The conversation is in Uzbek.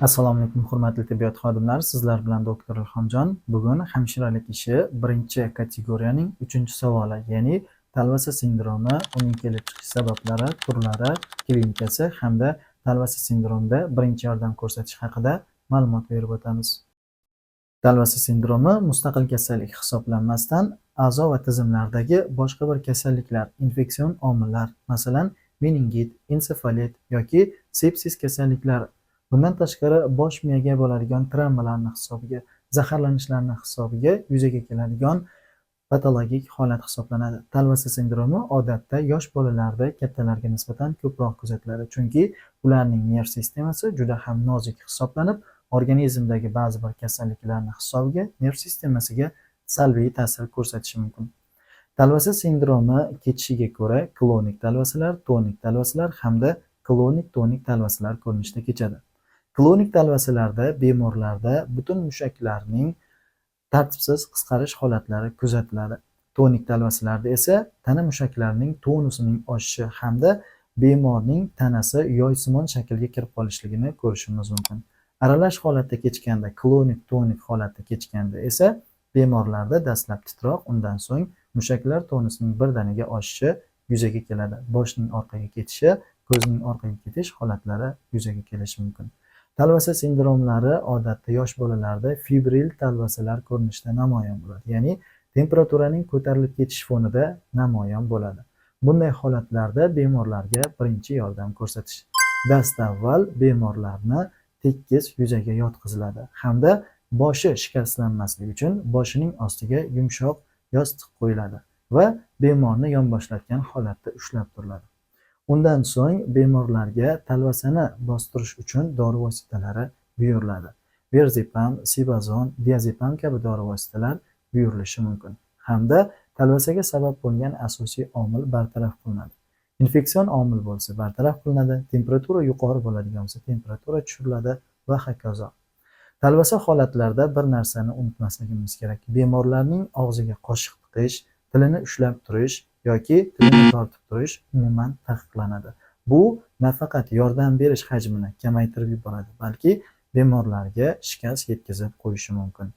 Assalomu alaykum hurmatli tibbiyot xodimlari, sizlar bilan doktor Ilhomjon. Bugun hamshiralik ishi birinchi kategoriyaning 3-savoli, ya'ni talvasa sindromi, uning kelib chiqish sabablari, turlari, klinikasi hamda talvasa sindromida birinchi yordam ko'rsatish haqida ma'lumot berib o'tamiz. Talvasa sindromi mustaqil kasallik hisoblanmasdan a'zo va tizimlardagi boshqa bir kasalliklar, infeksion omillar, masalan, meningit, ensefalit yoki sepsis kasalliklar, bundan tashqari bosh miyaga bo'ladigan travmalarni hisobiga, zaharlanishlarni hisobiga yuzaga keladigan patologik holat hisoblanadi. Talvasa sindromi odatda yosh bolalarda kattalarga nisbatan ko'proq kuzatiladi, chunki ularning nerv sistemasi juda ham nozik hisoblanib, organizmdagi ba'zi bir kasalliklarni hisobiga nerv sistemasiga salbiy ta'sir ko'rsatishi mumkin. Talvasa sindromi kechishiga ko'ra klonik talvasalar, tonik talvasalar hamda klonik-tonik talvasalar ko'rinishida kechadi. Klonik talvasalarda bemorlarda butun mushaklarning tartibsiz qisqarish holatlari kuzatiladi. Tonik talvasalarda esa tana mushaklarining tonusining oshishi hamda bemorning tanasi yoysimon shaklga kirib qolishligini ko'rishimiz mumkin. Aralash holatda kechganda, klonik-tonik holatda kechganda esa bemorlarda dastlab titroq, undan so'ng mushaklar tonusining birdaniga oshishi yuzaga keladi. Boshning orqaga ketishi, ko'zning orqaga ketish holatlari yuzaga kelishi mumkin. Talvasa sindromlari odatda yosh bolalarda fibril talvasalar ko'rinishida namoyon bo'ladi, ya'ni temperaturaning ko'tarilib ketish fonida namoyon bo'ladi. Bunday holatlarda bemorlarga birinchi yordam ko'rsatish. Dastavval bemorlarni tekis yuzaga yotqiziladi hamda boshi shikastlanmasligi uchun boshining ostiga yumshoq yostiq qo'yiladi va bemorni yonboshlatgan holatda ushlab turiladi. Undan so'ng bemorlarga talvasani bostirish uchun dori vositalari buyuriladi. Verzepam, sibazon, diazepam kabi dori vositalar buyurilishi mumkin hamda talvasaga sabab bo'lgan asosiy omil bartaraf qilinadi. Infeksion omil bo'lsa bartaraf qilinadi, temperatura yuqori bo'ladigan bo'lsa temperatura tushiriladi va hokazo. Talvasa holatlarida bir narsani unutmasligimiz kerak. Bemorlarning og'ziga qoshiq tiqish, tilini ushlab turish yoki tilini tortib turish umuman taqiqlanadi. Bu nafaqat yordam berish hajmini kamaytirib yuboradi, balki bemorlarga shikast yetkazib qo'yishi mumkin.